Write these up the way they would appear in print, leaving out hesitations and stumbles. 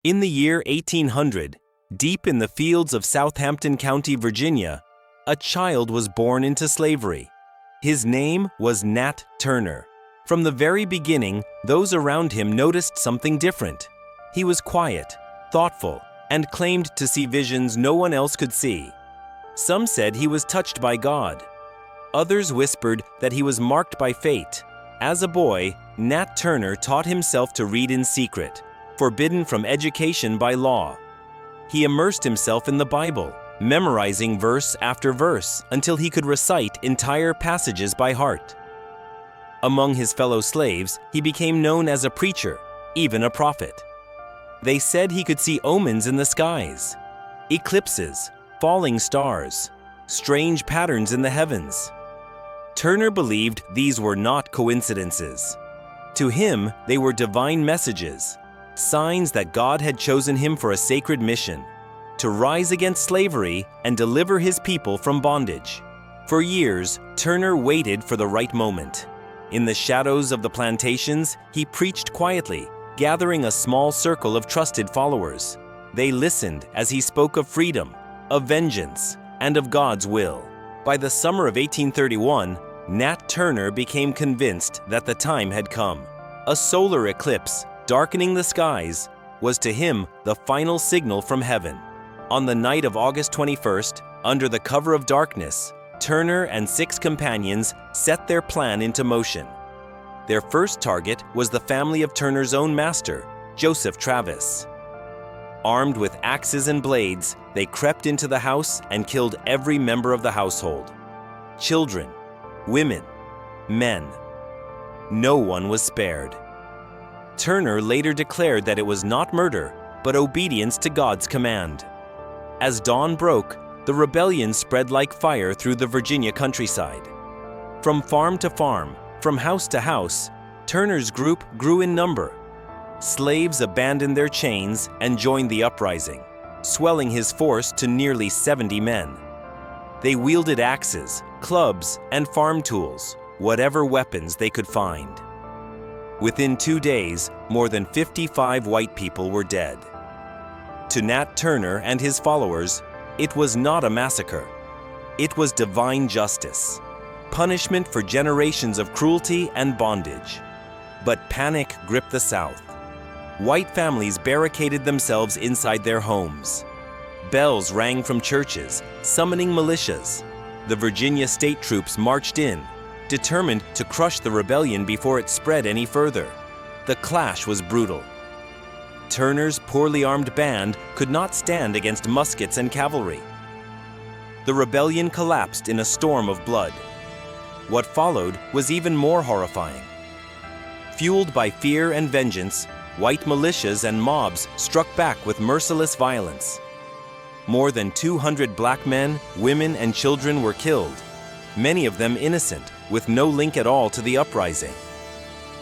In the year 1800, deep in the fields of Southampton County, Virginia, a child was born into slavery. His name was Nat Turner. From the very beginning, those around him noticed something different. He was quiet, thoughtful, and claimed to see visions no one else could see. Some said he was touched by God. Others whispered that he was marked by fate. As a boy, Nat Turner taught himself to read in secret, forbidden from education by law. He immersed himself in the Bible, memorizing verse after verse until he could recite entire passages by heart. Among his fellow slaves, he became known as a preacher, even a prophet. They said he could see omens in the skies, eclipses, falling stars, strange patterns in the heavens. Turner believed these were not coincidences. To him, they were divine messages, signs that God had chosen him for a sacred mission, to rise against slavery and deliver his people from bondage. For years, Turner waited for the right moment. In the shadows of the plantations, he preached quietly, gathering a small circle of trusted followers. They listened as he spoke of freedom, of vengeance, and of God's will. By the summer of 1831, Nat Turner became convinced that the time had come. A solar eclipse, darkening the skies, was to him the final signal from heaven. On the night of August 21st, under the cover of darkness, Turner and 6 companions set their plan into motion. Their first target was the family of Turner's own master, Joseph Travis. Armed with axes and blades, they crept into the house and killed every member of the household. Children, women, men. No one was spared. Turner later declared that it was not murder, but obedience to God's command. As dawn broke, the rebellion spread like fire through the Virginia countryside. From farm to farm, from house to house, Turner's group grew in number. Slaves abandoned their chains and joined the uprising, swelling his force to nearly 70 men. They wielded axes, clubs, and farm tools, whatever weapons they could find. Within 2 days, more than 55 white people were dead. To Nat Turner and his followers, it was not a massacre. It was divine justice, punishment for generations of cruelty and bondage. But panic gripped the South. White families barricaded themselves inside their homes. Bells rang from churches, summoning militias. The Virginia state troops marched in, determined to crush the rebellion before it spread any further. The clash was brutal. Turner's poorly armed band could not stand against muskets and cavalry. The rebellion collapsed in a storm of blood. What followed was even more horrifying. Fueled by fear and vengeance, white militias and mobs struck back with merciless violence. More than 200 black men, women, and children were killed, many of them innocent, with no link at all to the uprising.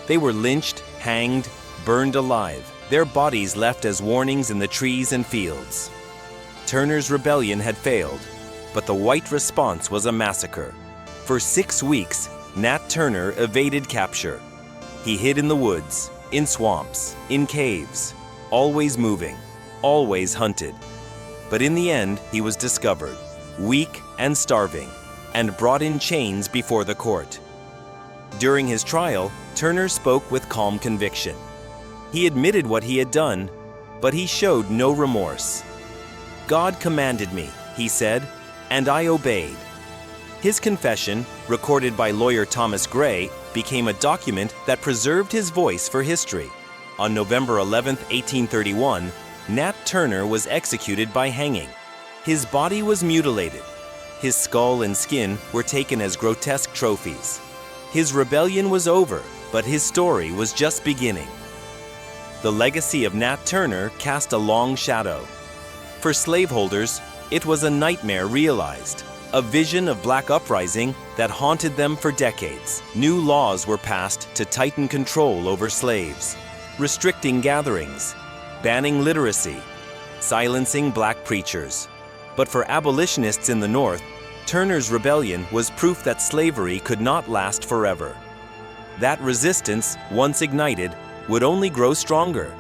They were lynched, hanged, burned alive, their bodies left as warnings in the trees and fields. Turner's rebellion had failed, but the white response was a massacre. For 6 weeks, Nat Turner evaded capture. He hid in the woods, in swamps, in caves, always moving, always hunted. But in the end, he was discovered, weak and starving, and brought in chains before the court. During his trial, Turner spoke with calm conviction. He admitted what he had done, but he showed no remorse. "God commanded me," he said, "and I obeyed." His confession, recorded by lawyer Thomas Gray, became a document that preserved his voice for history. On November 11, 1831, Nat Turner was executed by hanging. His body was mutilated. His skull and skin were taken as grotesque trophies. His rebellion was over, but his story was just beginning. The legacy of Nat Turner cast a long shadow. For slaveholders, it was a nightmare realized, a vision of black uprising that haunted them for decades. New laws were passed to tighten control over slaves, restricting gatherings, banning literacy, silencing black preachers. But for abolitionists in the North, Turner's rebellion was proof that slavery could not last forever. That resistance, once ignited, would only grow stronger.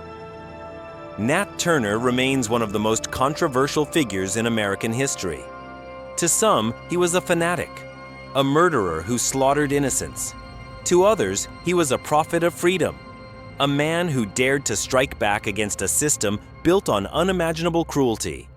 Nat Turner remains one of the most controversial figures in American history. To some, he was a fanatic, a murderer who slaughtered innocents. To others, he was a prophet of freedom, a man who dared to strike back against a system built on unimaginable cruelty.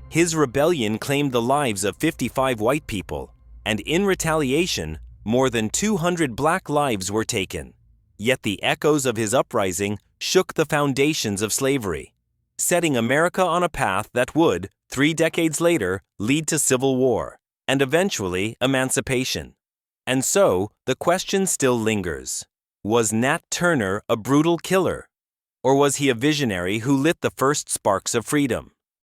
His rebellion claimed the lives of 55 white people, and in retaliation, more than 200 black lives were taken. Yet the echoes of his uprising shook the foundations of slavery, setting America on a path that would, 3 decades later, lead to civil war, and eventually emancipation. And so, the question still lingers. Was Nat Turner a brutal killer? Or was he a visionary who lit the first sparks of freedom?